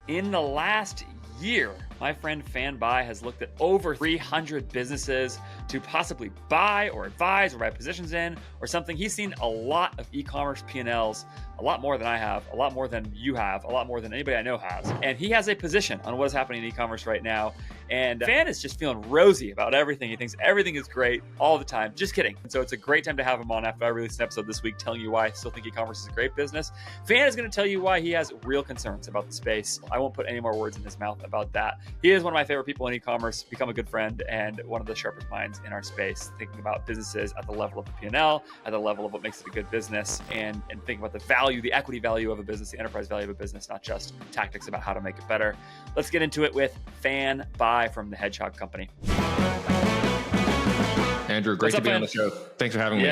In the last year, my friend Fan Buy has looked at over 300 businesses to possibly buy or advise or buy positions in or something. He's seen a lot of e-commerce P&Ls, a lot more than I have, a lot more than you have, a lot more than anybody I know has. And he has a position on what is happening in e-commerce right now. And Fan is just feeling rosy about everything. He thinks everything is great all the time. Just kidding. And so it's a great time to have him on after I released an episode this week telling you why I still think e-commerce is a great business. Fan is going to tell you why he has real concerns about the space. I won't put any more words in his mouth about that. He is one of my favorite people in e-commerce, become a good friend, and one of the sharpest minds in our space, thinking about businesses at the level of the P&L, at the level of what makes it a good business, and thinking about the value, the equity value of a business, the enterprise value of a business, not just tactics about how to make it better. Let's get into it with Fan Buy from the Hedgehog Company. Andrew, great to be on the show. Thanks for having me.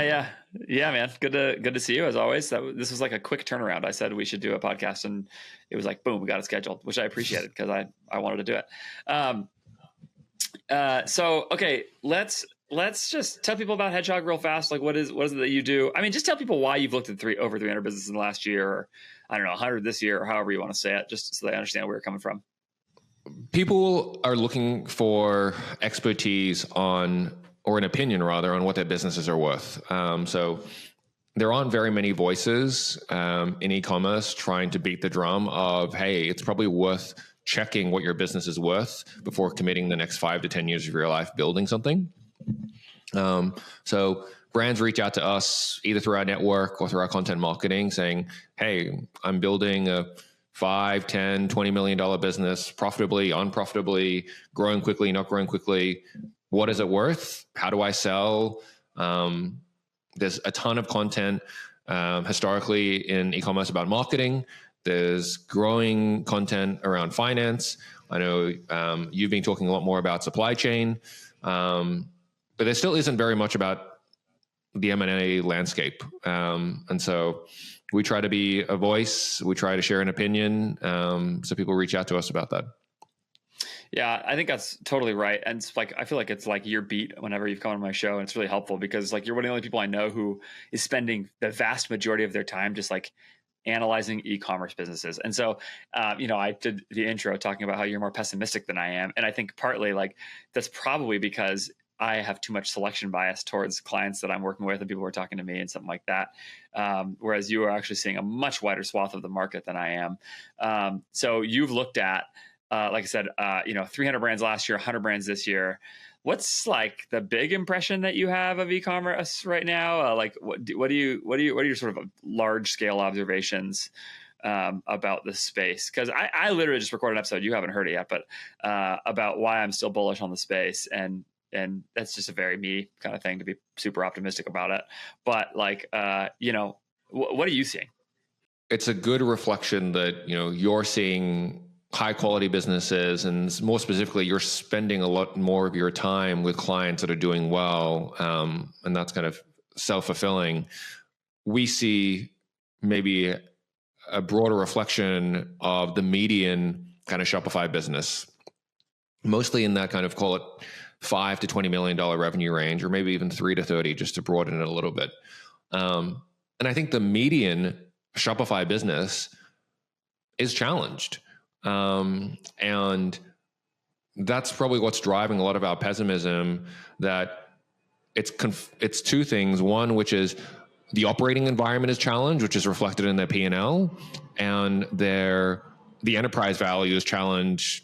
Yeah, man. Good to see you as always. This was like a quick turnaround. I said we should do a podcast, and it was like, boom, we got it scheduled, which I appreciated because I wanted to do it. So okay, let's just tell people about Hedgehog real fast. Like, what is it that you do? I mean, just tell people why you've looked at over 300 businesses in the last year, or I don't know, 100 this year, or however you want to say it, just so they understand where you're coming from. People are looking for expertise or an opinion rather, on what their businesses are worth. So there aren't very many voices in e-commerce trying to beat the drum of, hey, it's probably worth checking what your business is worth before committing the next 5 to 10 years of your life building something. So brands reach out to us either through our network or through our content marketing saying, hey, I'm building a $5, $10, $20 million business, profitably, unprofitably, growing quickly, not growing quickly. What is it worth? How do I sell? There's a ton of content historically in e-commerce about marketing. There's growing content around finance. I know you've been talking a lot more about supply chain, but there still isn't very much about the M&A landscape. And so we try to be a voice. We try to share an opinion. So people reach out to us about that. Yeah, I think that's totally right. And it's like, I feel like it's like your beat whenever you've come on my show, and it's really helpful because like you're one of the only people I know who is spending the vast majority of their time just like analyzing e-commerce businesses. And so, I did the intro talking about how you're more pessimistic than I am. And I think partly like that's probably because I have too much selection bias towards clients that I'm working with and people who are talking to me and something like that. Whereas you are actually seeing a much wider swath of the market than I am. So you've looked at, like I said, 300 brands last year, 100 brands this year. What's like the big impression that you have of e-commerce right now? What are your sort of large scale observations about this space? Because I literally just recorded an episode. You haven't heard it yet, but about why I'm still bullish on the space, and that's just a very me kind of thing to be super optimistic about it. But like, what are you seeing? It's a good reflection that you're seeing high quality businesses, and more specifically, you're spending a lot more of your time with clients that are doing well, and that's kind of self-fulfilling. We see maybe a broader reflection of the median kind of Shopify business, mostly in that kind of, call it $5 to $20 million revenue range, or maybe even 3 to 30, just to broaden it a little bit. And I think the median Shopify business is challenged. And that's probably what's driving a lot of our pessimism, that it's two things. One, which is the operating environment is challenged, which is reflected in their P&L, and the enterprise value is challenged,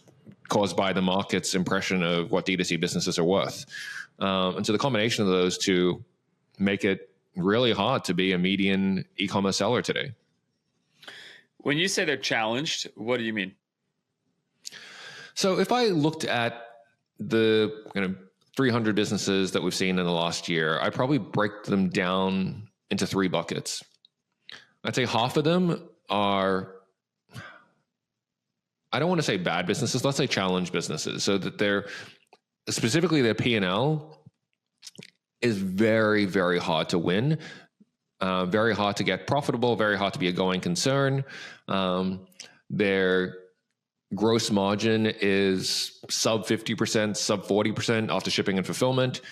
caused by the market's impression of what D2C businesses are worth. And so the combination of those two make it really hard to be a median e-commerce seller today. When you say they're challenged, what do you mean? So if I looked at the 300 businesses that we've seen in the last year, I probably break them down into 3 buckets. I'd say half of them are, I don't want to say bad businesses, let's say challenged businesses, so that specifically their P&L is very, very hard to win, very hard to get profitable, very hard to be a going concern. Their gross margin is sub 50%, sub 40% after shipping and fulfillment.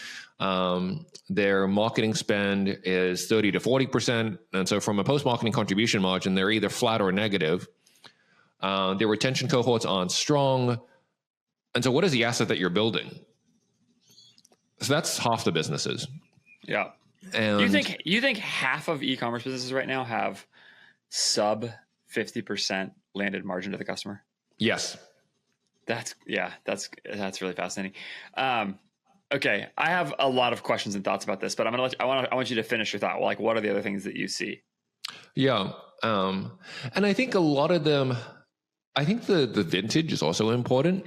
Their marketing spend is 30 to 40%. And so from a post-marketing contribution margin, they're either flat or negative. Their retention cohorts aren't strong. And so what is the asset that you're building? So that's half the businesses. Yeah. And you think half of e-commerce businesses right now have sub 50% landed margin to the customer? yes. That's really fascinating. Okay, I have a lot of questions and thoughts about this, but I want you to finish your thought. Like, what are the other things that you see? Yeah. And I think a lot of them, I think the vintage is also important.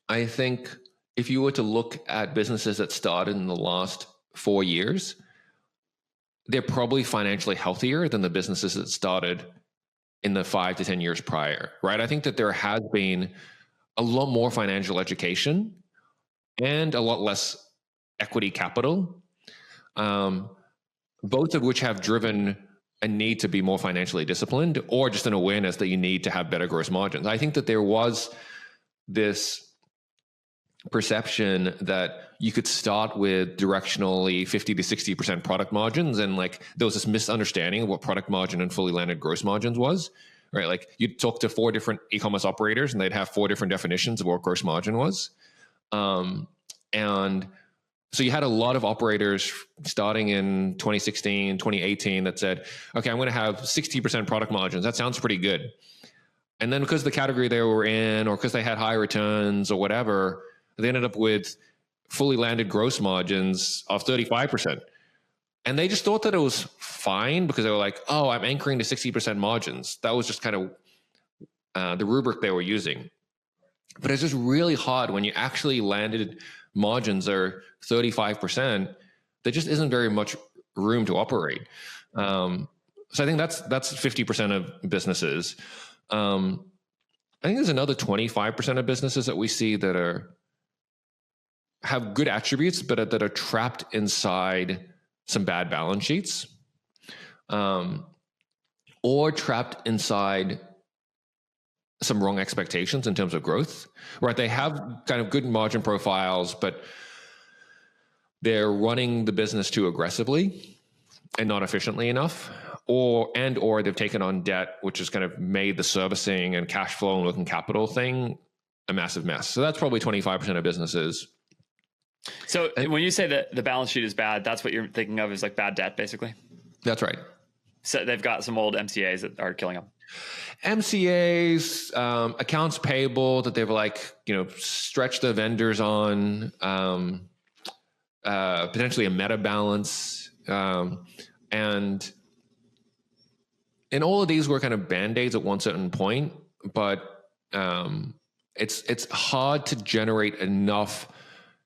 I think if you were to look at businesses that started in the last 4 years, they're probably financially healthier than the businesses that started in the 5 to 10 years prior, right? I think that there has been a lot more financial education and a lot less equity capital, both of which have driven a need to be more financially disciplined, or just an awareness that you need to have better gross margins. I think that there was this perception that you could start with directionally 50 to 60% product margins, and like there was this misunderstanding of what product margin and fully landed gross margins was, right? Like you'd talk to 4 different e-commerce operators and they'd have 4 different definitions of what gross margin was. And so you had a lot of operators starting in 2016, 2018 that said, okay, I'm going to have 60% product margins. That sounds pretty good. And then because the category they were in, or because they had high returns or whatever, they ended up with fully landed gross margins of 35%. And they just thought that it was fine because they were like, oh, I'm anchoring to 60% margins. That was just kind of the rubric they were using. But it's just really hard when you actually landed margins are 35%. There just isn't very much room to operate. So I think that's 50% of businesses. I think there's another 25% of businesses that we see that have good attributes, but that are trapped inside some bad balance sheets, or trapped inside some wrong expectations in terms of growth, right? They have kind of good margin profiles, but they're running the business too aggressively and not efficiently enough, or they've taken on debt, which has kind of made the servicing and cash flow and working capital thing a massive mess. So that's probably 25% of businesses. So when you say that the balance sheet is bad, that's what you're thinking of is like bad debt, basically? That's right. So they've got some old MCAs that are killing them. MCAs, accounts payable that they've stretched the vendors on, potentially a meta balance. And all of these were kind of band-aids at one certain point, but it's hard to generate enough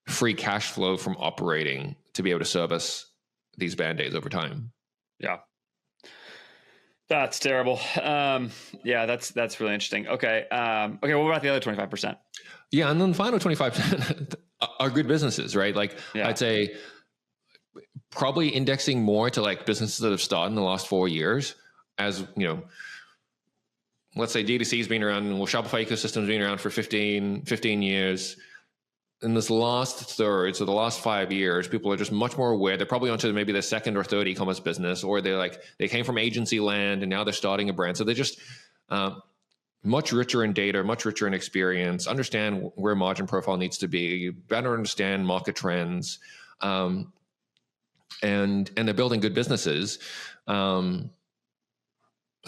free cash flow from operating to be able to service these band-aids over time. Yeah. That's terrible. Yeah, that's really interesting. Okay. Okay. What about the other 25%? Yeah. And then the final 25% are good businesses, right? Like I'd say probably indexing more to like businesses that have started in the last 4 years, as let's say D2C has been around, Shopify ecosystem has been around for 15 years. In this last third, so the last 5 years, people are just much more aware. They're probably onto maybe their second or third e-commerce business, or they came from agency land and now they're starting a brand. So they're just much richer in data, much richer in experience, understand where margin profile needs to be, better understand market trends, and they're building good businesses. So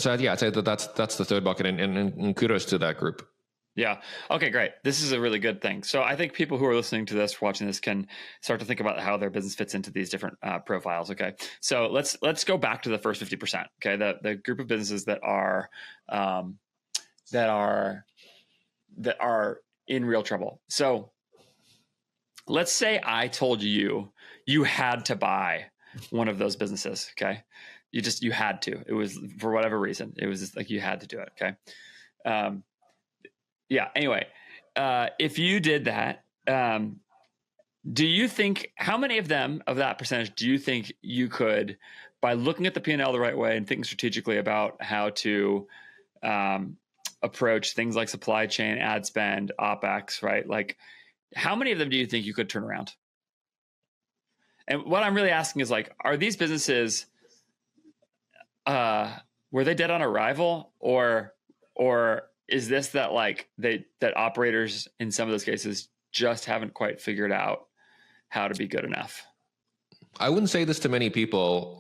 yeah, I'd say that's the third bucket, and kudos to that group. Yeah. Okay, great. This is a really good thing. So I think people who are listening to this, watching this, can start to think about how their business fits into these different profiles. Okay. So let's go back to the first 50%. Okay. The group of businesses that are in real trouble. So let's say I told you had to buy one of those businesses. Okay. You had to. It was for whatever reason. It was just like you had to do it. Okay. Yeah. Anyway, if you did that, do you think how many of that percentage do you think you could, by looking at the P&L the right way and thinking strategically about how to approach things like supply chain, ad spend, OpEx, right? Like, how many of them do you think you could turn around? And what I'm really asking is like, are these businesses, were they dead on arrival, or or is this that like that operators in some of those cases just haven't quite figured out how to be good enough? I wouldn't say this to many people,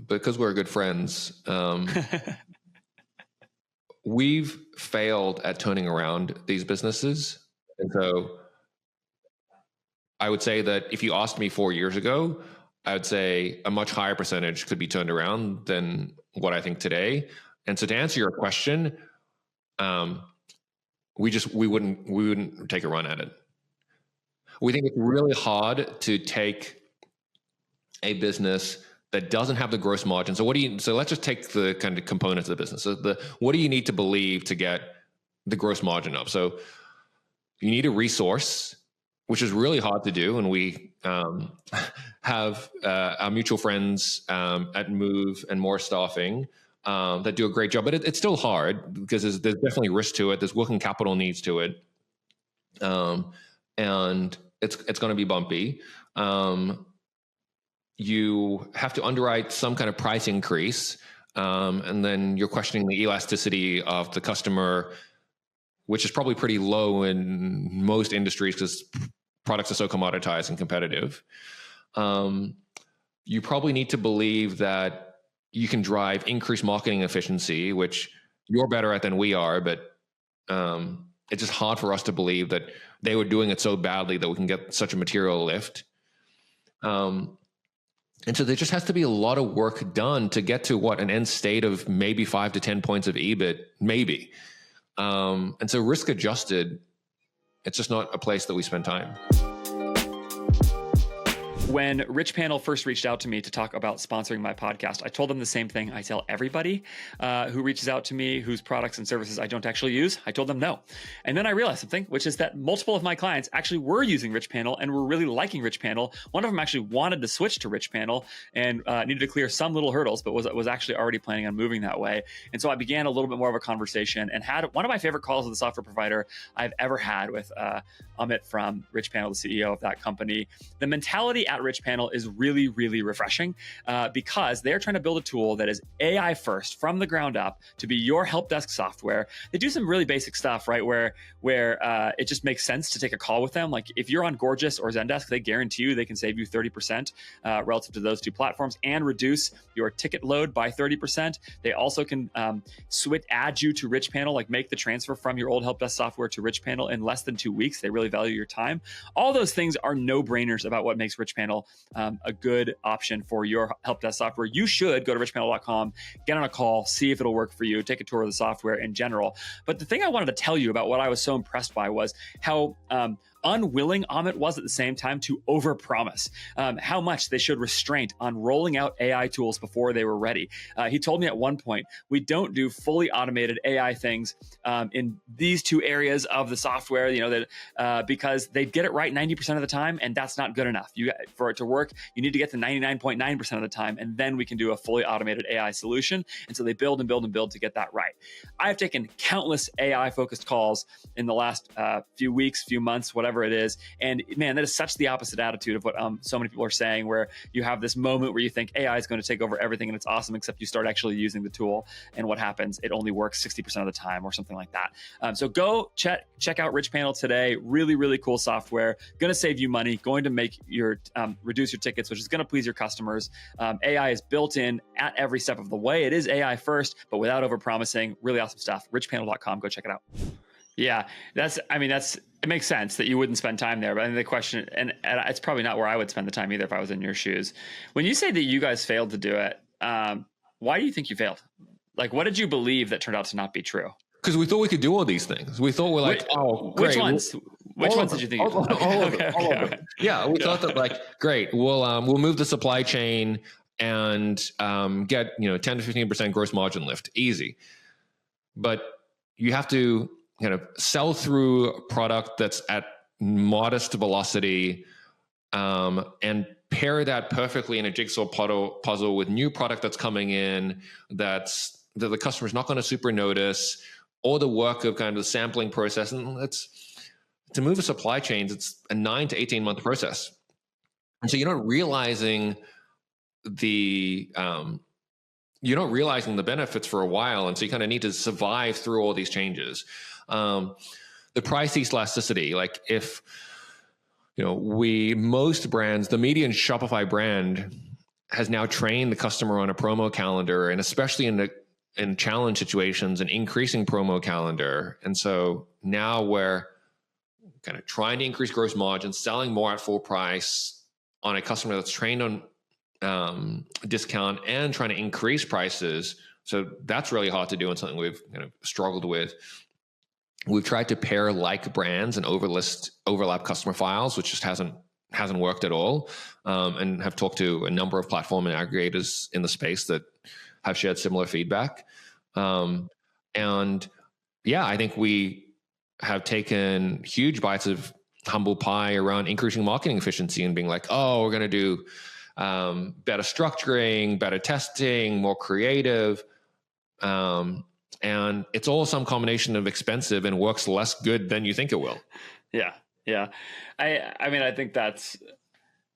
because we're good friends. We've failed at turning around these businesses. And so I would say that if you asked me 4 years ago, I would say a much higher percentage could be turned around than what I think today. And so to answer your question, we wouldn't take a run at it. We think it's really hard to take a business that doesn't have the gross margin. So let's just take the kind of components of the business. So what do you need to believe to get the gross margin up? So you need a resource, which is really hard to do. And we have our mutual friends at Move and More Staffing that do a great job, but it's still hard because there's definitely risk to it. There's working capital needs to it. And it's going to be bumpy. You have to underwrite some kind of price increase. And then you're questioning the elasticity of the customer, which is probably pretty low in most industries because products are so commoditized and competitive. You probably need to believe that you can drive increased marketing efficiency, which you're better at than we are, but it's just hard for us to believe that they were doing it so badly that we can get such a material lift. And so there just has to be a lot of work done to get to an end state of maybe 5 to 10 points of EBIT, maybe. And so risk adjusted, it's just not a place that we spend time. When RICHPANEL first reached out to me to talk about sponsoring my podcast, I told them the same thing I tell everybody who reaches out to me, whose products and services I don't actually use. I told them no. And then I realized something, which is that multiple of my clients actually were using RICHPANEL and were really liking RICHPANEL. One of them actually wanted to switch to RICHPANEL and needed to clear some little hurdles, but was actually already planning on moving that way. And so I began a little bit more of a conversation and had one of my favorite calls with a software provider I've ever had with Amit from RICHPANEL, the CEO of that company. The mentality at RICHPANEL is really, really refreshing because they're trying to build a tool that is AI first from the ground up to be your help desk software. They do some really basic stuff, right? Where it just makes sense to take a call with them. Like if you're on Gorgeous or Zendesk, they guarantee you they can save you 30% relative to those two platforms and reduce your ticket load by 30%. They also can add you to RICHPANEL, like make the transfer from your old help desk software to RICHPANEL in less than 2 weeks. They really value your time. All those things are no-brainers about what makes RICHPANEL a good option for your help desk software. You should go to richpanel.com, get on a call, see if it'll work for you, take a tour of the software in general. But the thing I wanted to tell you about what I was so impressed by was how unwilling Amit was at the same time to overpromise how much they showed restraint on rolling out AI tools before they were ready. He told me at one point, we don't do fully automated AI things in these two areas of the software, that because they get it right 90% of the time, and that's not good enough. For it to work, you need to get to 99.9% of the time, and then we can do a fully automated AI solution. And so they build and build and build to get that right. I've taken countless AI-focused calls in the last few weeks, few months, whatever it is. And man, that is such the opposite attitude of what so many people are saying, where you have this moment where you think AI is going to take over everything and it's awesome, except you start actually using the tool. And what happens? It only works 60% of the time or something like that. So go check out RICHPANEL today. Really, really cool software. Going to save you money, going to make your reduce your tickets, which is going to please your customers. AI is built in at every step of the way. It is AI first, but without overpromising. Really awesome stuff. richpanel.com. Go check it out. Yeah, it makes sense that you wouldn't spend time there. But I think the question, and it's probably not where I would spend the time either if I was in your shoes. When you say that you guys failed to do it, why do you think you failed? Like, what did you believe that turned out to not be true? Because we thought we could do all these things. We thought we're like, great. Which ones? Which ones did you think? All of them. Yeah, we thought that great. We'll move the supply chain and get 10 to 15% gross margin lift, easy. But you have to kind of sell through a product that's at modest velocity and pair that perfectly in a jigsaw puzzle with new product that's coming in that the customer's not going to super notice, or the work of kind of the sampling process. And to move a supply chain, it's a 9 to 18 month process. And so you're not realizing the you're not realizing the benefits for a while. And so you kind of need to survive through all these changes. The price elasticity, like if, most brands, the median Shopify brand has now trained the customer on a promo calendar, and especially in challenge situations, an increasing promo calendar. And so now we're kind of trying to increase gross margin, selling more at full price on a customer that's trained on discount and trying to increase prices. So that's really hard to do and something we've kind of struggled with. We've tried to pair like brands and overlap customer files, which just hasn't worked at all. And have talked to a number of platform and aggregators in the space that have shared similar feedback. And yeah, I think we have taken huge bites of humble pie around increasing marketing efficiency and being like, oh, we're going to do better structuring, better testing, more creative. And it's all some combination of expensive and works less good than you think it will. Yeah. Yeah. I mean, I think that's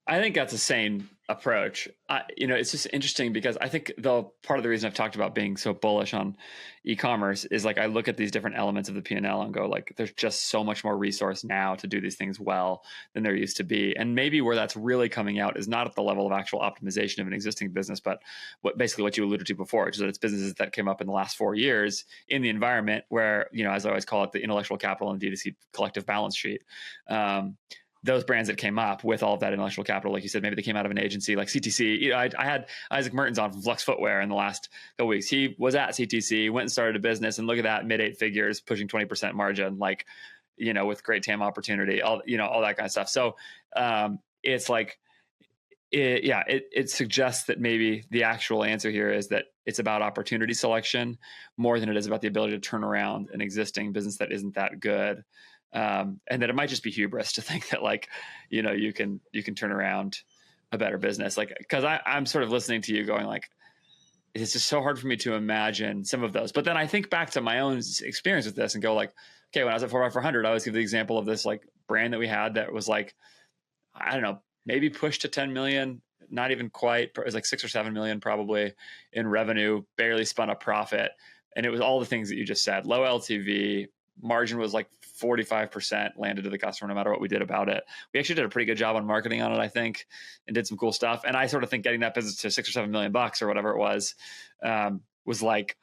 a sane approach. It's just interesting because I think part of the reason I've talked about being so bullish on e-commerce is like I look at these different elements of the P&L and go like, there's just so much more resource now to do these things well than there used to be. And maybe where that's really coming out is not at the level of actual optimization of an existing business, but what you alluded to before, which is that it's businesses that came up in the last 4 years in the environment where, as I always call it, the intellectual capital and D2C collective balance sheet. Those brands that came up with all of that intellectual capital, like you said, maybe they came out of an agency like CTC. I had Isaac Mertens on from Flux Footwear in the last couple weeks. He was at CTC, went and started a business, and look at that, mid 8 figures, pushing 20% margin, like, with great TAM opportunity, all that kind of stuff. So it's like, it suggests that maybe the actual answer here is that it's about opportunity selection more than it is about the ability to turn around an existing business that isn't that good. And that it might just be hubris to think that you can turn around a better business. Like, cause I'm sort of listening to you going like, it's just so hard for me to imagine some of those. But then I think back to my own experience with this and go like, okay, when I was at 4x400, I always give the example of this like brand that we had that was like, I don't know, maybe pushed to 10 million, not even quite. It was like 6 or 7 million probably in revenue, barely spun a profit. And it was all the things that you just said, low LTV, margin was like 45% landed to the customer no matter what we did about it. We actually did a pretty good job on marketing on it, I think, and did some cool stuff. And I sort of think getting that business to 6 or 7 million bucks or whatever it was like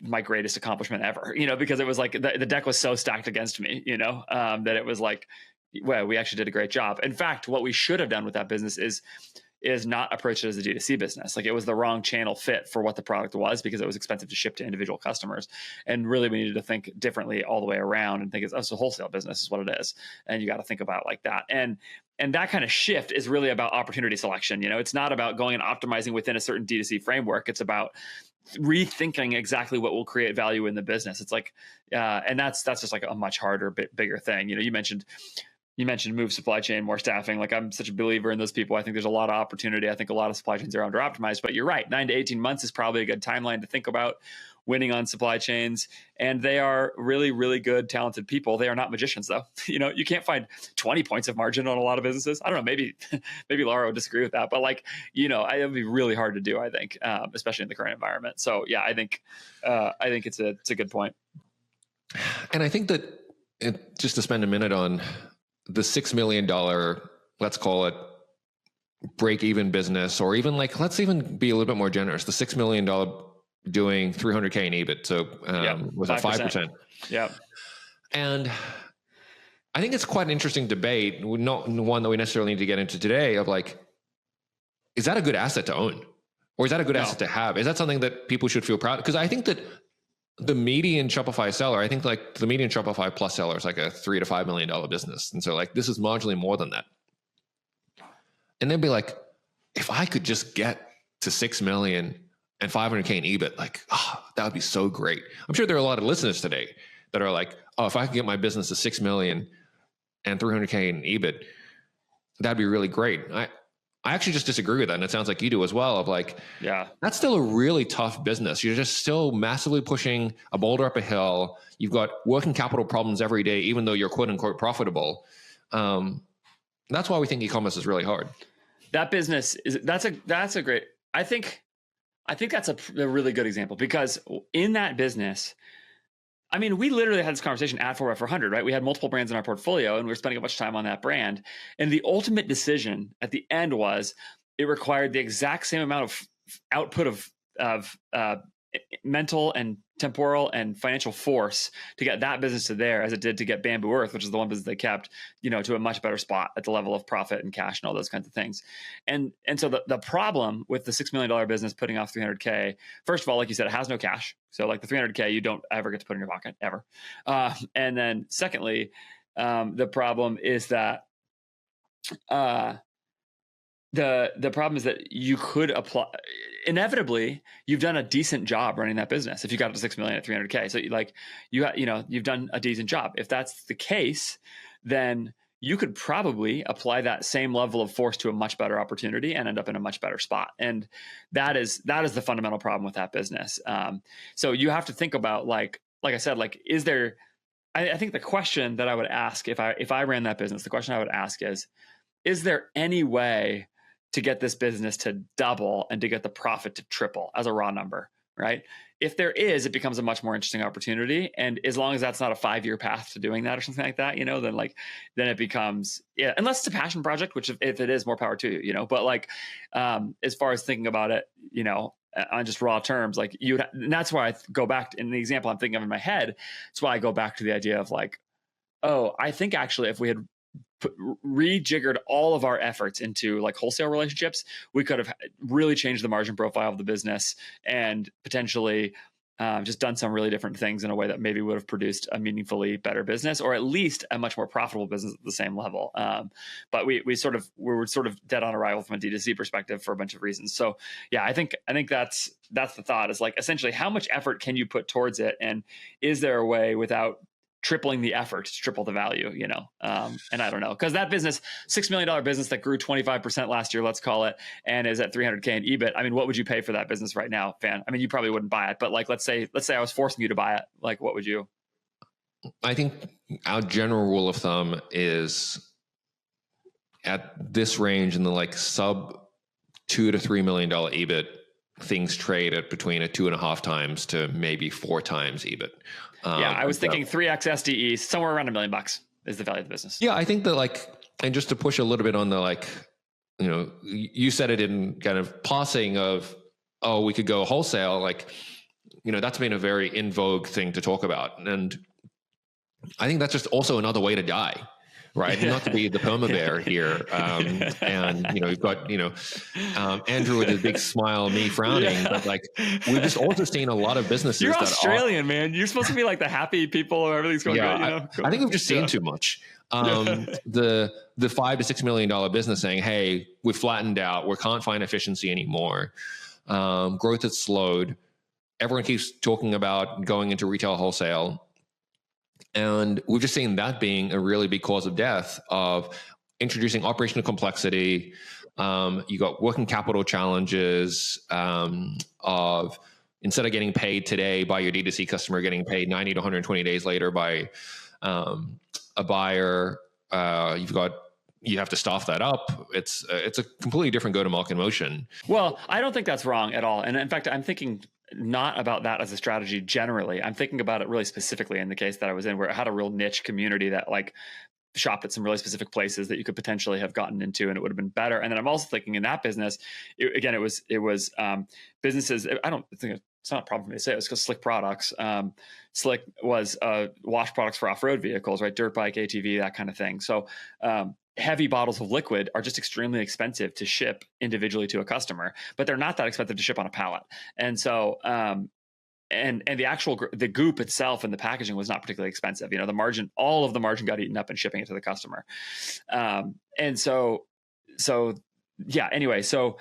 my greatest accomplishment ever, because it was like the deck was so stacked against me, that it was like, well, we actually did a great job. In fact, what we should have done with that business is not approach it as a D2C business. Like it was the wrong channel fit for what the product was because it was expensive to ship to individual customers. And really we needed to think differently all the way around and think it's a wholesale business is what it is. And you got to think about it like that. And that kind of shift is really about opportunity selection. It's not about going and optimizing within a certain D2C framework. It's about rethinking exactly what will create value in the business. It's like, and that's just like a much harder, bigger thing. You mentioned move supply chain, more staffing. Like I'm such a believer in those people. I think there's a lot of opportunity. I think a lot of supply chains are under optimized, but you're right. 9 to 18 months is probably a good timeline to think about winning on supply chains. And they are really, really good, talented people. They are not magicians though. You can't find 20 points of margin on a lot of businesses. I don't know, maybe Laura would disagree with that, but it would be really hard to do, I think, especially in the current environment. So yeah, I think it's a good point. And I think that just to spend a minute on the $6 million, let's call it break-even business, or even let's even be a little bit more generous. The $6 million doing $300K in EBIT. So was that 5%? Yeah. And I think it's quite an interesting debate, not one that we necessarily need to get into today, of is that a good asset to own? Or is that a good asset to have? Is that something that people should feel proud of? Because I think that the median Shopify seller, I think the median Shopify Plus seller is like a $3 to $5 million business. And so this is marginally more than that. And they'd be like, if I could just get to 6 million and 500K in EBIT, that would be so great. I'm sure there are a lot of listeners today that are like, oh, if I could get my business to 6 million and 300K in EBIT, that'd be really great. I actually just disagree with that. And it sounds like you do as well that's still a really tough business. You're just still massively pushing a boulder up a hill. You've got working capital problems every day, even though you're quote unquote profitable. That's why we think e-commerce is really hard. That business that's a great, I think I think that's a really good example, because in that business, I mean, we literally had this conversation at 4x400, right? We had multiple brands in our portfolio and we were spending a bunch of time on that brand. And the ultimate decision at the end was it required the exact same amount of output of mental and temporal and financial force to get that business to there as it did to get Bamboo Earth, which is the one business they kept, to a much better spot at the level of profit and cash and all those kinds of things. And so the problem with the $6 million business putting off 300K, first of all, like you said, it has no cash. So like the 300K, you don't ever get to put in your pocket ever. And then secondly, the problem is that the problem is that you could apply. Inevitably, you've done a decent job running that business if you got to 6 million at 300K. So you've done a decent job. If that's the case, then you could probably apply that same level of force to a much better opportunity and end up in a much better spot. And that is the fundamental problem with that business. So you have to think about, like I said, like, is there? I think the question that I would ask if I ran that business, the question I would ask is there any way to get this business to double and to get the profit to triple as a raw number, right? If there is, it becomes a much more interesting opportunity. And as long as that's not a 5-year path to doing that or something like that, then it becomes, unless it's a passion project, which if it is, more power to you, but like, as far as thinking about it, on just raw terms, like and that's why I go back in the example I'm thinking of in my head. That's why I go back to the idea of like, oh, I think actually if we had rejiggered all of our efforts into like wholesale relationships, we could have really changed the margin profile of the business and potentially just done some really different things in a way that maybe would have produced a meaningfully better business, or at least a much more profitable business at the same level. But we were sort of dead on arrival from a D2C perspective for a bunch of reasons. So yeah, I think that's the thought, is like, essentially, how much effort can you put towards it, and is there a way without tripling the effort to triple the value, and I don't know, because that business, $6 million business that grew 25% last year, let's call it, and is at 300K in EBIT. I mean, what would you pay for that business right now, Van? I mean, you probably wouldn't buy it, but like, let's say I was forcing you to buy it. Like, what would you? I think our general rule of thumb is at this range in the like sub $2 to $3 million EBIT, things trade at between a 2.5 times to maybe 4 times EBIT. I was thinking 3x SDE, somewhere around $1 million is the value of the business. Yeah, I think that, like, and just to push a little bit on the, like, you said it in kind of passing of, oh, we could go wholesale. Like, that's been a very in vogue thing to talk about. And I think that's just also another way to die. Right. Not to be the perma bear here. And, you've got, Andrew with a big smile, me frowning. Yeah. But like, we've just also seen a lot of businesses. You're Australian, man. You're supposed to be like the happy people or everything's going good. I think we've just seen too much. The $5 to $6 million business saying, hey, we've flattened out. We can't find efficiency anymore. Growth has slowed. Everyone keeps talking about going into retail wholesale. And we've just seen that being a really big cause of death, of introducing operational complexity. You got working capital challenges, of instead of getting paid today by your D2C customer, getting paid 90 to 120 days later by a buyer. You have to staff that up. It's a completely different go-to-market motion. Well, I don't think that's wrong at all. And in fact, I'm thinking not about that as a strategy generally. I'm thinking about it really specifically in the case that I was in, where it had a real niche community that like shopped at some really specific places that you could potentially have gotten into, and it would have been better. And then I'm also thinking in that business, it was businesses. I don't think it's not a problem for me to say. It was because Slick Products. Slick was wash products for off-road vehicles, right? Dirt bike, ATV, that kind of thing. So heavy bottles of liquid are just extremely expensive to ship individually to a customer, but they're not that expensive to ship on a pallet. And so, and the goop itself and the packaging was not particularly expensive. The margin, all of the margin got eaten up in shipping it to the customer. And so yeah, anyway, so,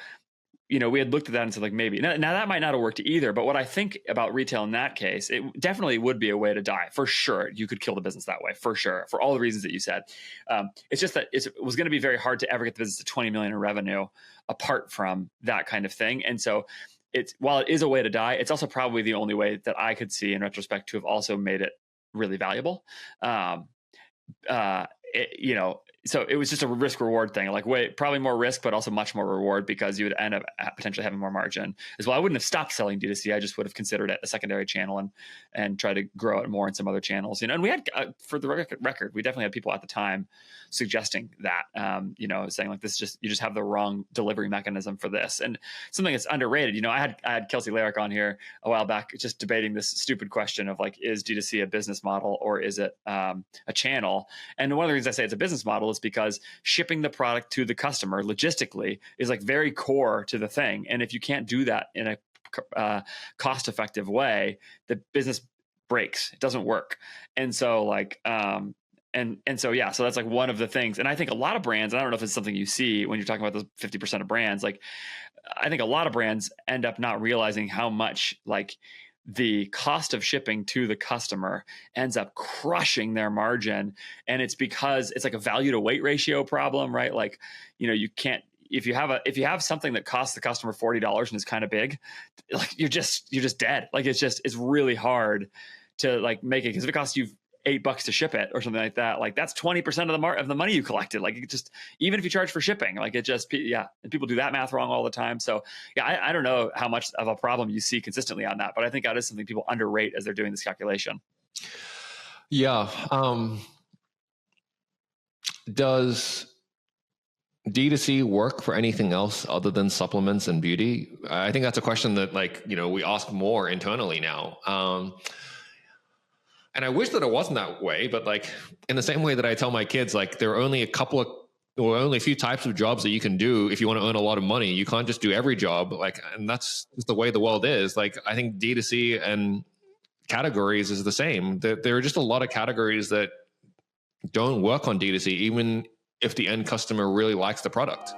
we had looked at that and said, like, maybe now that might not have worked either. But what I think about retail in that case, it definitely would be a way to die for sure. You could kill the business that way for sure, for all the reasons that you said. It's just that it was going to be very hard to ever get the business to 20 million in revenue apart from that kind of thing. And so while it is a way to die, it's also probably the only way that I could see in retrospect to have also made it really valuable. so it was just a risk reward thing, like probably more risk, but also much more reward because you would end up potentially having more margin as well. I wouldn't have stopped selling D2C. I just would have considered it a secondary channel and try to grow it more in some other channels. And we had, for the record, we definitely had people at the time suggesting that, saying like, you just have the wrong delivery mechanism for this. And something that's underrated, I had Kelsey Larrick on here a while back, just debating this stupid question of like, is D2C a business model or is it a channel? And one of the reasons I say it's a business model is because shipping the product to the customer logistically is like very core to the thing. And if you can't do that in a cost-effective way, the business breaks. It doesn't work. And so like, so that's like one of the things. And I think a lot of brands, and I don't know if it's something you see when you're talking about those 50% of brands, like I think a lot of brands end up not realizing how much like the cost of shipping to the customer ends up crushing their margin. And it's because it's like a value to weight ratio problem, right? Like, you can't, if you have something that costs the customer $40 and is kind of big, like you're just dead. Like it's really hard to like make it, because if it costs you $8 to ship it or something like that, like that's 20% of the money you collected. Like it just, even if you charge for shipping, like and people do that math wrong all the time. So I don't know how much of a problem you see consistently on that, but I think that is something people underrate as they're doing this calculation. Yeah. Does D2C work for anything else other than supplements and beauty? I think that's a question that we ask more internally now. And I wish that it wasn't that way, but like in the same way that I tell my kids, like there are only a few types of jobs that you can do if you want to earn a lot of money. You can't just do every job, and that's just the way the world is. Like I think D2C and categories is the same. There are just a lot of categories that don't work on D2C, even if the end customer really likes the product.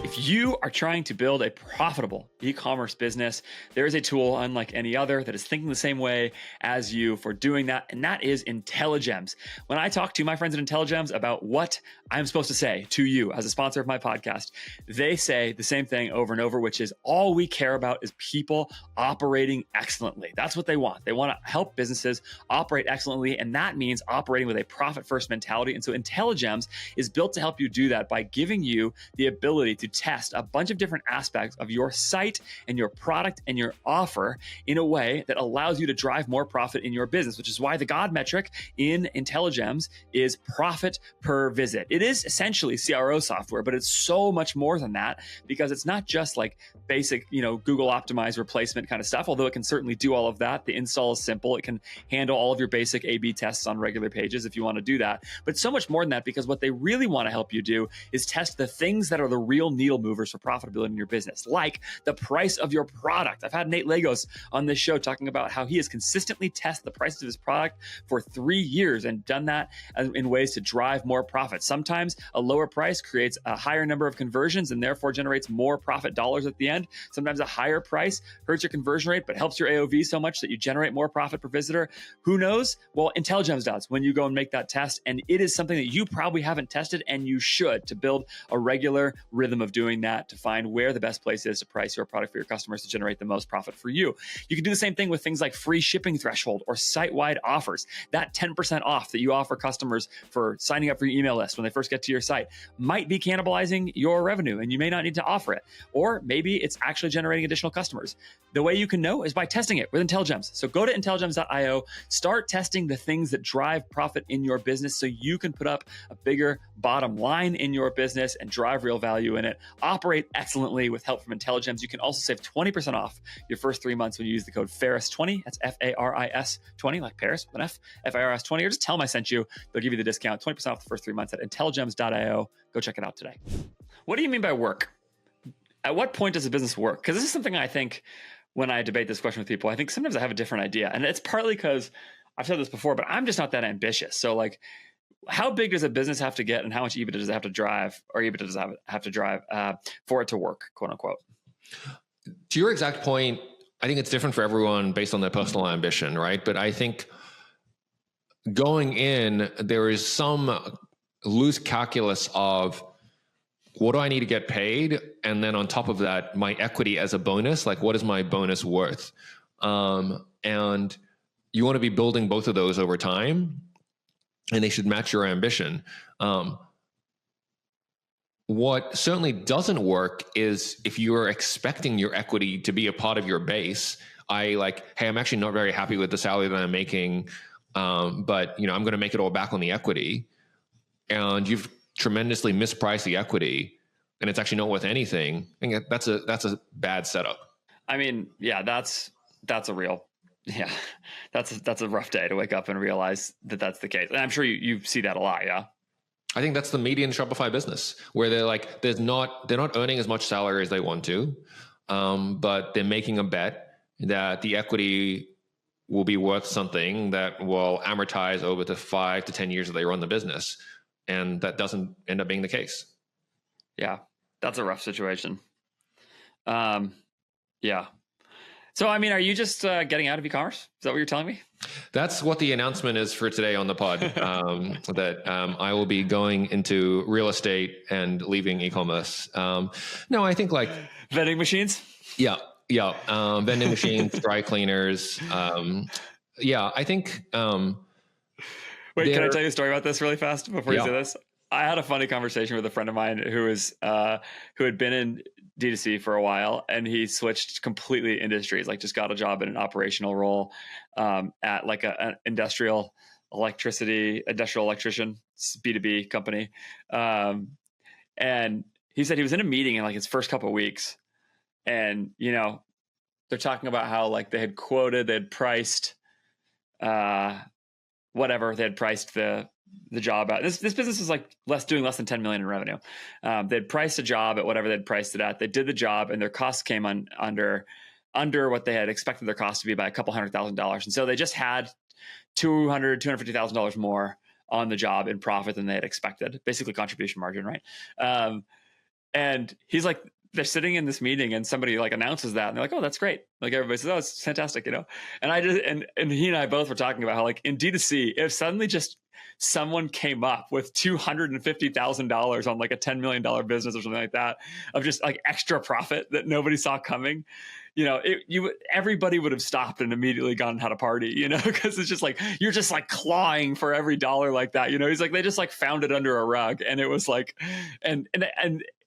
If you are trying to build a profitable e-commerce business, there is a tool unlike any other that is thinking the same way as you for doing that, and that is INTELLIGEMS. When I talk to my friends at INTELLIGEMS about what I'm supposed to say to you as a sponsor of my podcast, they say the same thing over and over, which is all we care about is people operating excellently. That's what they want. They want to help businesses operate excellently, and that means operating with a profit-first mentality. And so INTELLIGEMS is built to help you do that by giving you the ability to test a bunch of different aspects of your site and your product and your offer in a way that allows you to drive more profit in your business, which is why the God metric in INTELLIGEMS is profit per visit. It is essentially CRO software, but it's so much more than that, because it's not just like basic, Google optimized replacement kind of stuff, although it can certainly do all of that. The install is simple. It can handle all of your basic A/B tests on regular pages if you want to do that. But so much more than that, because what they really want to help you do is test the things that are the real needle movers for profitability in your business, like the price of your product. I've had Nate Lagos on this show talking about how he has consistently tested the prices of his product for 3 years and done that in ways to drive more profit. Sometimes a lower price creates a higher number of conversions and therefore generates more profit dollars at the end. Sometimes a higher price hurts your conversion rate but helps your AOV so much that you generate more profit per visitor. Who knows? Well, INTELLIGEMS does when you go and make that test, and it is something that you probably haven't tested, and you should, to build a regular rhythm of doing that, to find where the best place is to price your product for your customers to generate the most profit for you. You can do the same thing with things like free shipping threshold or site-wide offers. That 10% off that you offer customers for signing up for your email list when they first get to your site might be cannibalizing your revenue, and you may not need to offer it. Or maybe it's actually generating additional customers. The way you can know is by testing it with INTELLIGEMS. So go to intelligems.io, start testing the things that drive profit in your business so you can put up a bigger bottom line in your business and drive real value in it. Operate excellently with help from INTELLIGEMS. You can also save 20% off your first 3 months when you use the code FARIS20. That's FARIS 20, like Paris with an F, FARIS 20, or just tell them I sent you. They'll give you the discount, 20% off the first 3 months at intelligems.io. Go check it out today. What do you mean by work? At what point does a business work? Because this is something I think when I debate this question with people, I think sometimes I have a different idea. And it's partly because I've said this before, but I'm just not that ambitious. So like, how big does a business have to get and how much EBITDA does it have to drive, or EBITDA does it have to drive for it to work, quote unquote? To your exact point, I think it's different for everyone based on their personal ambition, right? But I think going in, there is some loose calculus of what do I need to get paid? And then on top of that, my equity as a bonus, like what is my bonus worth? And you want to be building both of those over time. and they should match your ambition. What certainly doesn't work is if you're expecting your equity to be a part of your base. Hey, I'm actually not very happy with the salary that I'm making, but I'm going to make it all back on the equity, and you've tremendously mispriced the equity, and it's actually not worth anything. I think that's a bad setup. I mean, yeah, that's a real, yeah, that's a rough day to wake up and realize that that's the case. And I'm sure you see that a lot. Yeah. I think that's the median Shopify business, where they're not earning as much salary as they want to, but they're making a bet that the equity will be worth something that will amortize over the 5 to 10 years that they run the business. And that doesn't end up being the case. Yeah, that's a rough situation. Yeah. So, I mean, are you just getting out of e-commerce? Is that what you're telling me? That's what the announcement is for today on the pod, that I will be going into real estate and leaving e-commerce. No, I think vending machines. Yeah. Vending machines, dry cleaners. I think. Wait, can I tell you a story about this really fast before you say this? I had a funny conversation with a friend of mine who had been in D2C for a while, and he switched completely industries, just got a job in an operational role at an industrial electrician, B2B company. And he said he was in a meeting in his first couple of weeks, and they're talking about how they had priced whatever they had priced the job at. This business is doing less than 10 million in revenue. They'd priced a job at whatever they'd priced it at. They did the job, and their costs came under what they had expected their cost to be by a couple $100,000. And so they just had $250,000 more on the job in profit than they had expected, basically contribution margin, right? And he's like, they're sitting in this meeting, and somebody announces that, and they're like, "Oh, that's great!" Everybody says, "Oh, it's fantastic," And he and I both were talking about how in D2C, if suddenly just someone came up with $250,000 on a $10 million business or something like that, of just extra profit that nobody saw coming, everybody would have stopped and immediately gone and had a party, because it's just you're just clawing for every dollar like that. He's they just found it under a rug, and it was and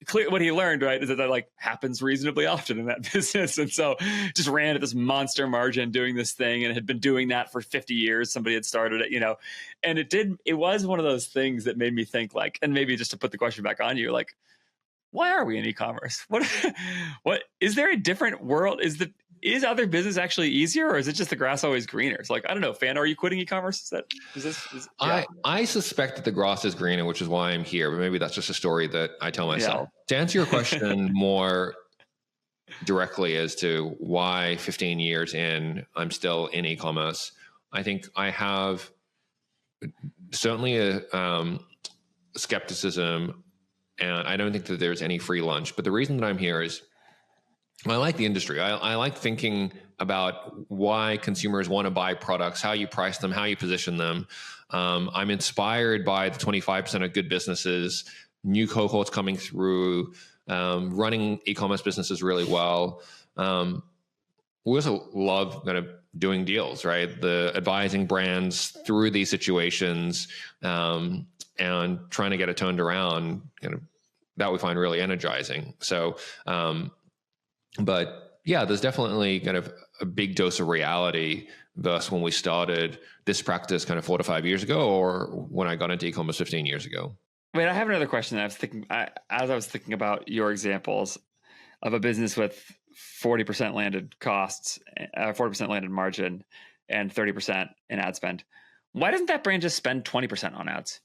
clear what he learned, right, is that happens reasonably often in that business. And so just ran at this monster margin doing this thing, and had been doing that for 50 years. Somebody had started it, and it was one of those things that made me think and maybe just to put the question back on you, why are we in e-commerce? What is there a different world? Is other business actually easier, or is it just the grass always greener? It's I don't know, Fan, are you quitting e-commerce? I suspect that the grass is greener, which is why I'm here, but maybe that's just a story that I tell myself. To answer your question more directly as to why 15 years in, I'm still in e-commerce, I think I have certainly a skepticism, and I don't think that there's any free lunch. But the reason that I'm here is I like the industry. I like thinking about why consumers want to buy products, how you price them, how you position them. I'm inspired by the 25% of good businesses, new cohorts coming through, running e-commerce businesses really well. We also love doing deals, right? The advising brands through these situations, and trying to get it turned around, that we find really energizing. So, but yeah, there's definitely a big dose of reality versus when we started this practice 4 to 5 years ago, or when I got into e-commerce 15 years ago. Wait, I have another question that I was thinking, as I was thinking about your examples of a business with 40% landed costs, 40% landed margin, and 30% in ad spend. Why doesn't that brand just spend 20% on ads?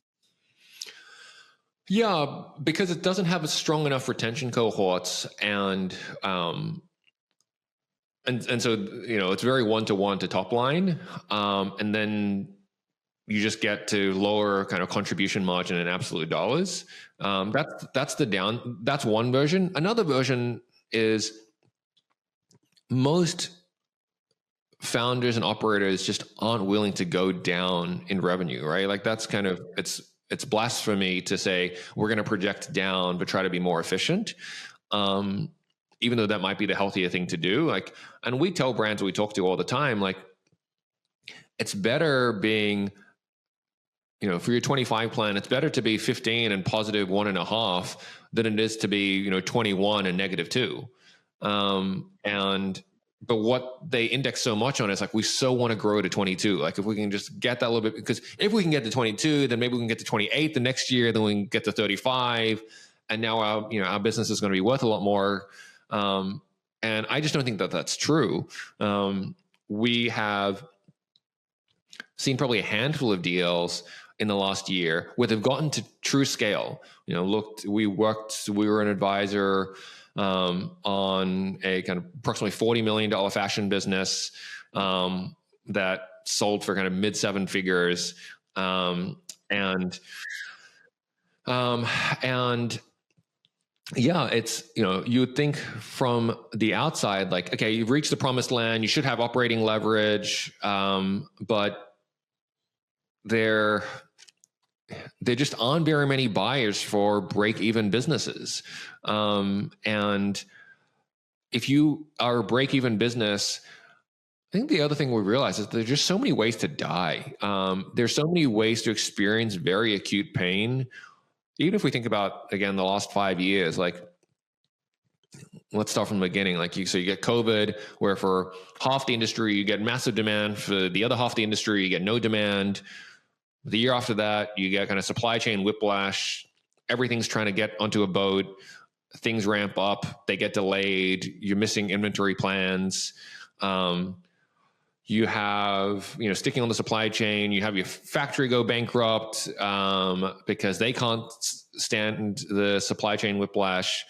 Yeah, because it doesn't have a strong enough retention cohorts, and so it's very one-to-one to top line, and then you just get to lower contribution margin in absolute dollars. That's one version. Another version is most founders and operators just aren't willing to go down in revenue, right? That's it's blasphemy to say we're going to project down but try to be more efficient, even though that might be the healthier thing to do. And we tell brands we talk to all the time, it's better being for your 25 plan, it's better to be 15 and positive 1.5 than it is to be, 21 and -2. But what they index so much on is like, we so want to grow to 22. Like if we can just get that a little bit, because if we can get to 22, then maybe we can get to 28 the next year, then we can get to 35. And now our business is going to be worth a lot more. And I just don't think that that's true. We have seen probably a handful of deals in the last year where they've gotten to true scale. We were an advisor on a kind of approximately $40 million fashion business that sold for kind of mid 7 figures. Yeah, it's, you would think from the outside, like, okay, you've reached the promised land, you should have operating leverage, but there just aren't very many buyers for break-even businesses. And if you are a break-even business, I think the other thing we realize is there's just so many ways to die. There's so many ways to experience very acute pain. Even if we think about, again, the last 5 years, like, let's start from the beginning. So you get COVID, where for half the industry, you get massive demand. For the other half of the industry, you get no demand. The year after that, you get kind of supply chain whiplash. Everything's trying to get onto a boat. Things ramp up. They get delayed. You're missing inventory plans. You have, sticking on the supply chain, you have your factory go bankrupt because they can't stand the supply chain whiplash.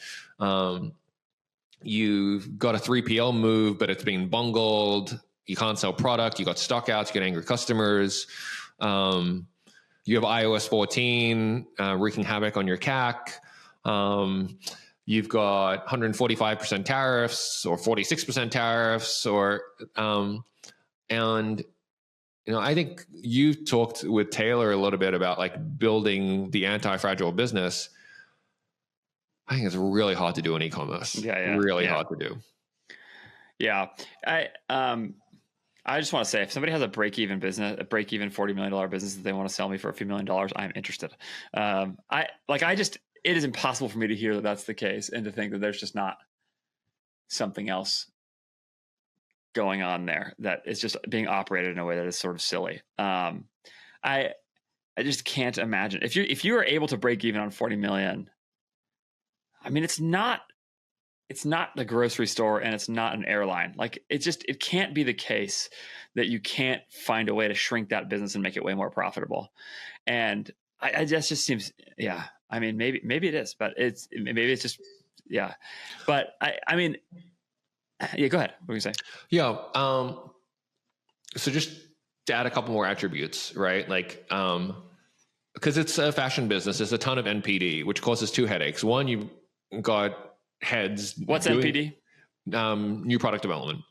You've got a 3PL move, but it's being bungled. You can't sell product. You got stockouts. You get angry customers. You have iOS 14 wreaking havoc on your CAC. You've got 145% tariffs or 46% tariffs, and I think you talked with Taylor a little bit about like building the anti-fragile business. I think it's really hard to do in e-commerce. Really hard to do. Yeah. I just want to say, if somebody has a break-even business, a break-even $40 million business that they want to sell me for a few $1 million, I'm interested. It is impossible for me to hear that that's the case and to think that there's just not something else going on there, that it's just being operated in a way that is sort of silly. I just can't imagine if you are able to break even on 40 million. I mean, it's not the grocery store and it's not an airline. Like it can't be the case that you can't find a way to shrink that business and make it way more profitable. And I just seems, yeah. I mean, maybe it is, but maybe it's just, yeah. But I mean, yeah, go ahead. What were you saying? Yeah. So just to add a couple more attributes, right? Like, because it's a fashion business, there's a ton of NPD, which causes 2 headaches. One, you've got heads. What's NPD? New product development.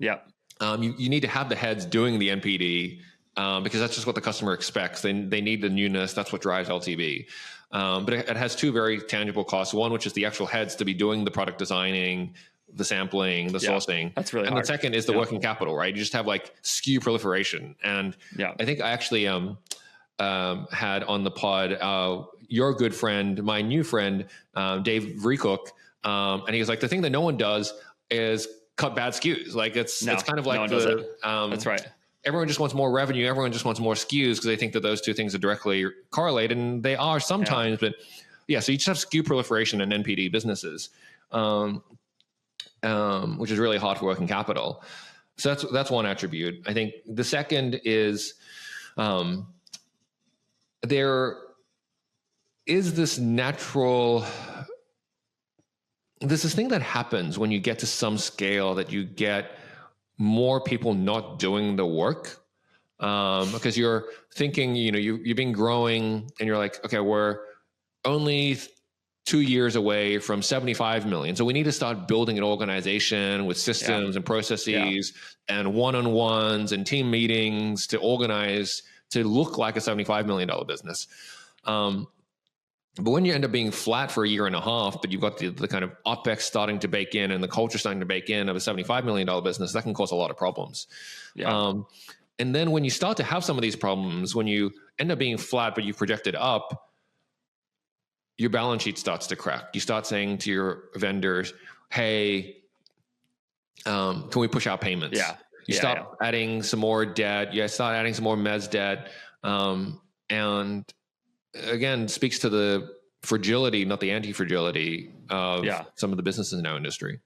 Yeah. You need to have the heads doing the NPD because that's just what the customer expects. They need the newness. That's what drives LTV. But it has 2 very tangible costs. One, which is the actual heads to be doing the product designing, the sampling, the sourcing. That's really hard. And the second is the working capital, right? You just have like SKU proliferation. And I think I actually had on the pod your good friend, my new friend, Dave Vreecook, and he was like, the thing that no one does is cut bad SKUs. Like it's kind of like that's right. Everyone just wants more revenue. Everyone just wants more SKUs because they think that those 2 things are directly correlated, and they are sometimes. But yeah, so you just have SKU proliferation in NPD businesses, which is really hard for working capital. So that's one attribute. I think the second is there is this thing that happens when you get to some scale, that you get more people not doing the work because you're thinking, you've been growing and you're like, okay, we're only 2 years away from 75 million. So we need to start building an organization with systems and processes and one-on-ones and team meetings to organize to look like a $75 million business. But when you end up being flat for 1.5 years, but you've got the kind of OpEx starting to bake in and the culture starting to bake in of a $75 million business, that can cause a lot of problems. Yeah. And then when you start to have some of these problems, when you end up being flat, but you project it up, your balance sheet starts to crack. You start saying to your vendors, hey, can we push out payments? Yeah. You stop adding some more debt. You start adding some more mezz debt. And again, speaks to the fragility, not the anti-fragility of some of the businesses in our industry.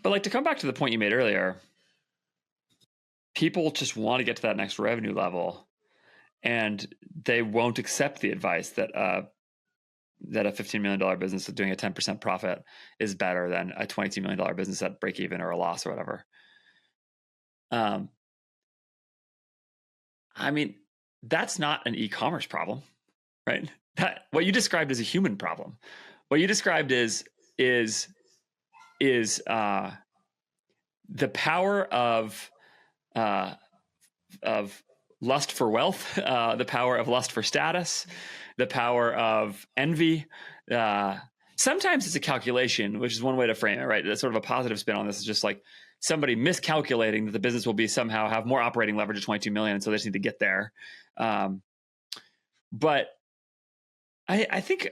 But like, to come back to the point you made earlier, people just want to get to that next revenue level, and they won't accept the advice that a $15 million business doing a 10% profit is better than a $22 million business at break even or a loss or whatever. I mean, that's not an e-commerce problem, right? That what you described is a human problem. What you described is the power of lust for wealth, the power of lust for status, the power of envy. Sometimes it's a calculation, which is one way to frame it, right? That's sort of a positive spin on this. Is just like somebody miscalculating that the business will be somehow have more operating leverage at 22 million, and so they just need to get there. But I think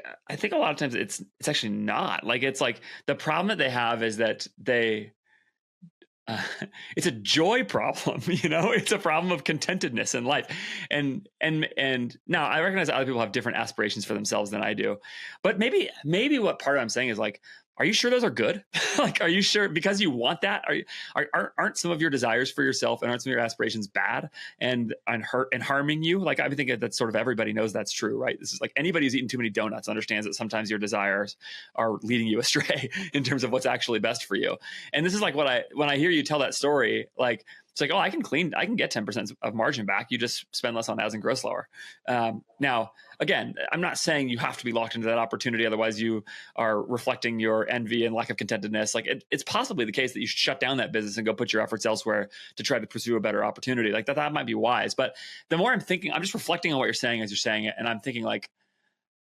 a lot of times it's actually not. Like, it's like the problem that they have is that they it's a joy problem, it's a problem of contentedness in life. And now I recognize that other people have different aspirations for themselves than I do, but maybe what part of I'm saying is like, are you sure those are good? Like, are you sure because you want that? Aren't some of your desires for yourself and aren't some of your aspirations bad and hurt and harming you? Like, I think that sort of everybody knows that's true, right? This is like anybody who's eaten too many donuts understands that sometimes your desires are leading you astray in terms of what's actually best for you. And this is like when I hear you tell that story, like, it's like, oh, I can get 10% of margin back. You just spend less on ads and grow slower. Now, again, I'm not saying you have to be locked into that opportunity. Otherwise, you are reflecting your envy and lack of contentedness. Like, it's possibly the case that you should shut down that business and go put your efforts elsewhere to try to pursue a better opportunity. Like that might be wise. But the more I'm thinking, I'm just reflecting on what you're saying as you're saying it. And I'm thinking like,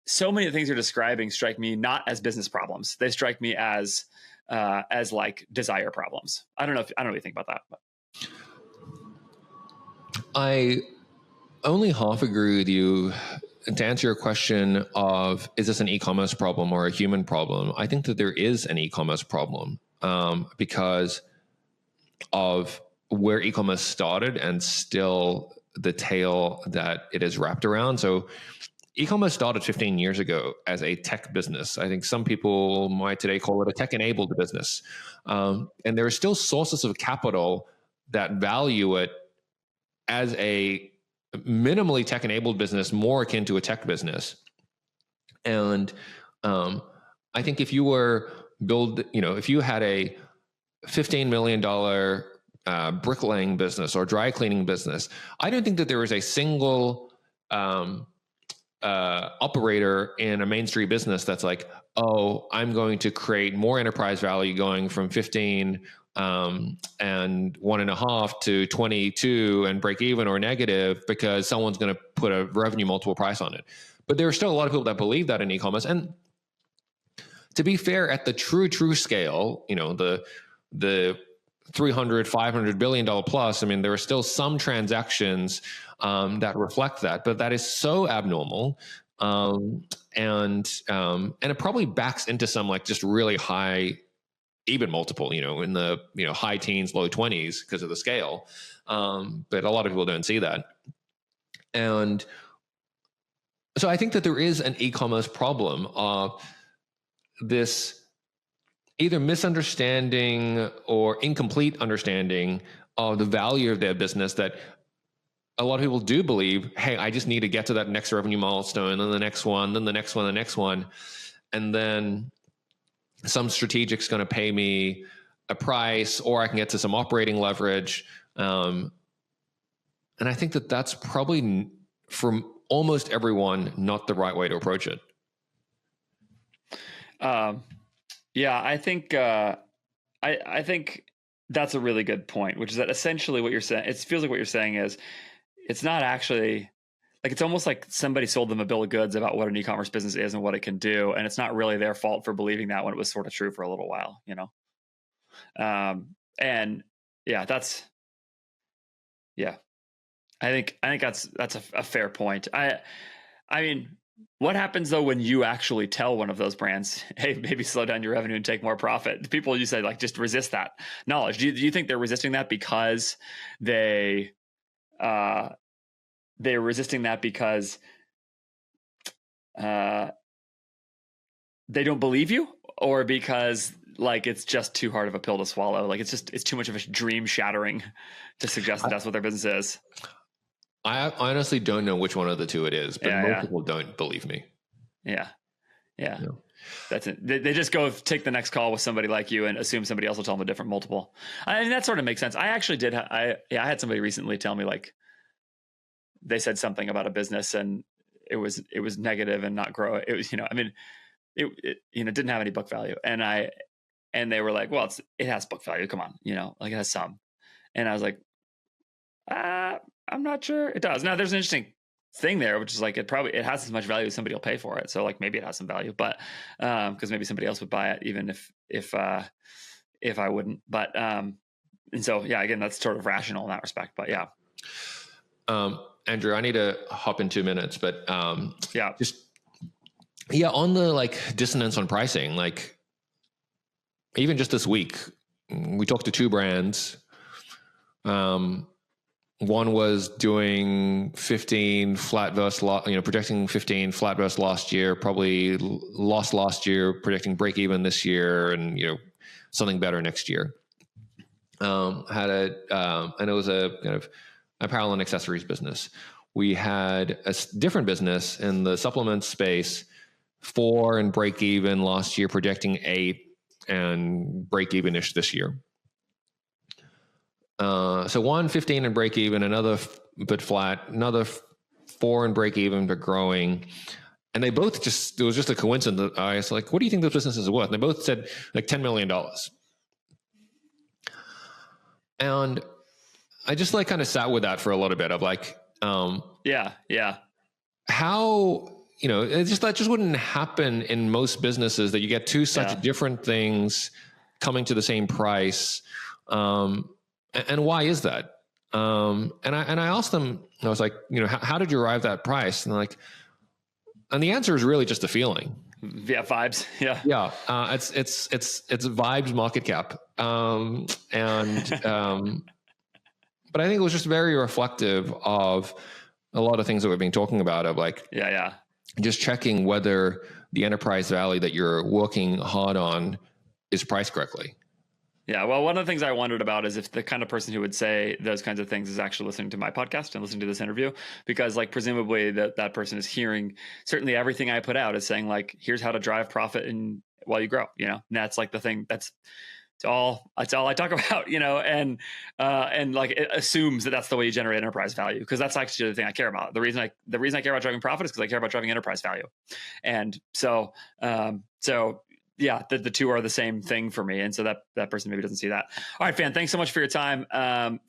so many of the things you're describing strike me not as business problems. They strike me as like desire problems. I don't know what you think about that. But. I only half agree with you. To answer your question of, is this an e-commerce problem or a human problem? I think that there is an e-commerce problem because of where e-commerce started and still the tail that it is wrapped around. So e-commerce started 15 years ago as a tech business. I think some people might today call it a tech-enabled business. And there are still sources of capital that value it as a minimally tech-enabled business, more akin to a tech business. And I think if you if you had a $15 million bricklaying business or dry cleaning business, I don't think that there is a single operator in a Main Street business that's like, oh, I'm going to create more enterprise value going from 15 and 1.5 to 22 and break even or negative because someone's going to put a revenue multiple price on it. But there are still a lot of people that believe that in e-commerce. And to be fair, at the true scale, the 300, 500 billion dollar plus, I mean, there are still some transactions that reflect that, but that is so abnormal. And it probably backs into some like just really high EBIT multiple, in the high teens, low 20s because of the scale. But a lot of people don't see that. And so I think that there is an e-commerce problem of this either misunderstanding or incomplete understanding of the value of their business, that a lot of people do believe, hey, I just need to get to that next revenue milestone, then the next one, then the next one, the next one. And then some strategic's going to pay me a price, or I can get to some operating leverage. And I think that that's probably, for almost everyone, not the right way to approach it. Yeah, I think I think that's a really good point, which is that essentially what you're saying, it feels like what you're saying is it's not actually like, it's almost like somebody sold them a bill of goods about what an e-commerce business is and what it can do. And it's not really their fault for believing that when it was sort of true for a little while, And yeah, that's Yeah. I think that's a fair point. I mean, what happens though when you actually tell one of those brands, hey, maybe slow down your revenue and take more profit? People, you say like just resist that knowledge. Do you think they're resisting that because they're resisting that because they don't believe you, or because like it's just too hard of a pill to swallow? Like it's too much of a dream shattering to suggest that that's what their business is. I honestly don't know which one of the two it is, but most people don't believe me. Yeah. No. That's it. They just go take the next call with somebody like you and assume somebody else will tell them a different multiple. I mean, that sort of makes sense. I actually did. I had somebody recently tell me like they said something about a business and it was negative and not grow. It was, I mean, it didn't have any book value. And they were like, well, it has book value. Come on, like it has some. And I was like, I'm not sure it does. Now there's an interesting thing there, which is like it has as much value as somebody will pay for it. So like maybe it has some value, but because maybe somebody else would buy it even if I wouldn't. But and so yeah, again, that's sort of rational in that respect. But yeah. Andrew, I need to hop in 2 minutes, but on the like dissonance on pricing, like even just this week, we talked to 2 brands. One was doing 15 flat versus, projecting 15 flat versus last year, probably lost last year, predicting break even this year, and something better next year. And it was a kind of apparel and accessories business. We had a different business in the supplement space, 4 and break even last year, projecting 8 and break even-ish this year. So 1, 15 and break even, another but flat, another 4 and break even but growing. And they both it was just a coincidence that I was like, what do you think those businesses are worth? And they both said like $10 million. And I just like kind of sat with that for a little bit of like, how, that just wouldn't happen in most businesses, that you get 2 such different things coming to the same price. And why is that? And I asked them, I was like, how did you arrive at that price? And and the answer is really just a feeling. Yeah. Vibes. Yeah. Yeah. It's vibes market cap. But I think it was just very reflective of a lot of things that we've been talking about, of like, just checking whether the enterprise value that you're working hard on is priced correctly. Yeah. Well, one of the things I wondered about is if the kind of person who would say those kinds of things is actually listening to my podcast and listening to this interview, because like presumably that person is hearing certainly everything I put out is saying like, here's how to drive profit while you grow, and that's like the thing that's all I talk about, and like it assumes that that's the way you generate enterprise value, because that's actually the thing I care about. The reason I care about driving profit is because I care about driving enterprise value. And so, yeah, the 2 are the same thing for me. And so that person maybe doesn't see that. All right, Fan, thanks so much for your time.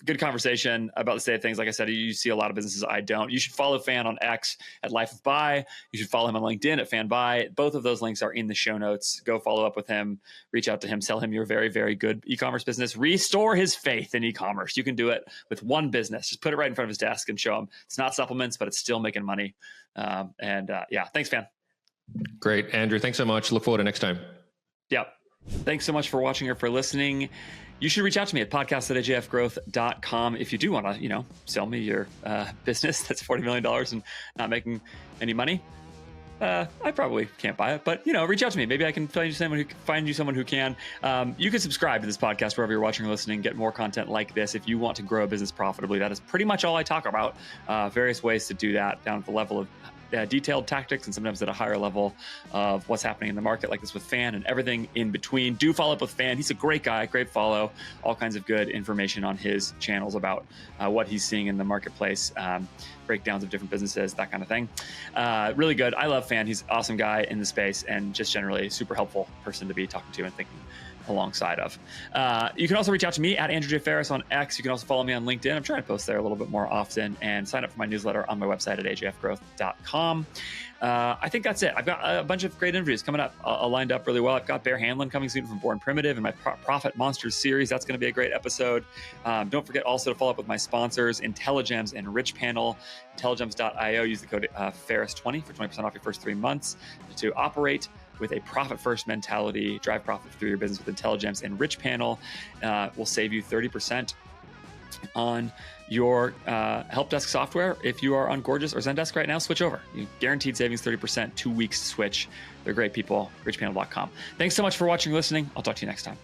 Good conversation about the state of things. Like I said, you see a lot of businesses I don't. You should follow Fan on X at Life of Buy. You should follow him on LinkedIn at Fan Buy. Both of those links are in the show notes. Go follow up with him, reach out to him, sell him your very, very good e-commerce business, restore his faith in e-commerce. You can do it with one business. Just put it right in front of his desk and show him it's not supplements, but it's still making money. Thanks, Fan. Great. Andrew, thanks so much. Look forward to next time. Yep. Thanks so much for watching or for listening. You should reach out to me at podcast@ajfgrowth.com if you do want to, sell me your business that's $40 million and not making any money. I probably can't buy it, but reach out to me. Maybe I can find you someone who can. You can subscribe to this podcast wherever you're watching or listening, get more content like this. If you want to grow a business profitably, that is pretty much all I talk about. Various ways to do that down at the level of detailed tactics, and sometimes at a higher level of what's happening in the market, like this with Fan, and everything in between. Do follow up with Fan. He's a great guy, great follow. All kinds of good information on his channels about what he's seeing in the marketplace, breakdowns of different businesses, that kind of thing. Really good. I love Fan. He's an awesome guy in the space and just generally a super helpful person to be talking to and thinking alongside of. You can also reach out to me at Andrew J. Ferris on X. You can also follow me on LinkedIn. I'm trying to post there a little bit more often, and sign up for my newsletter on my website at ajfgrowth.com. I think that's it. I've got a bunch of great interviews coming up, lined up really well. I've got Bear Hanlon coming soon from Born Primitive and my Profit Monsters series. That's going to be a great episode. Don't forget also to follow up with my sponsors, INTELLIGEMS and RICHPANEL. INTELLIGEMS.io. Use the code Ferris20 for 20% off your first 3 months to operate with a profit-first mentality. Drive profit through your business with INTELLIGEMS and RICHPANEL. Will save you 30% on your help desk software. If you are on Gorgeous or Zendesk right now, switch over. You guaranteed savings 30%, 2 weeks to switch. They're great people. RICHPANEL.com. Thanks so much for watching and listening. I'll talk to you next time.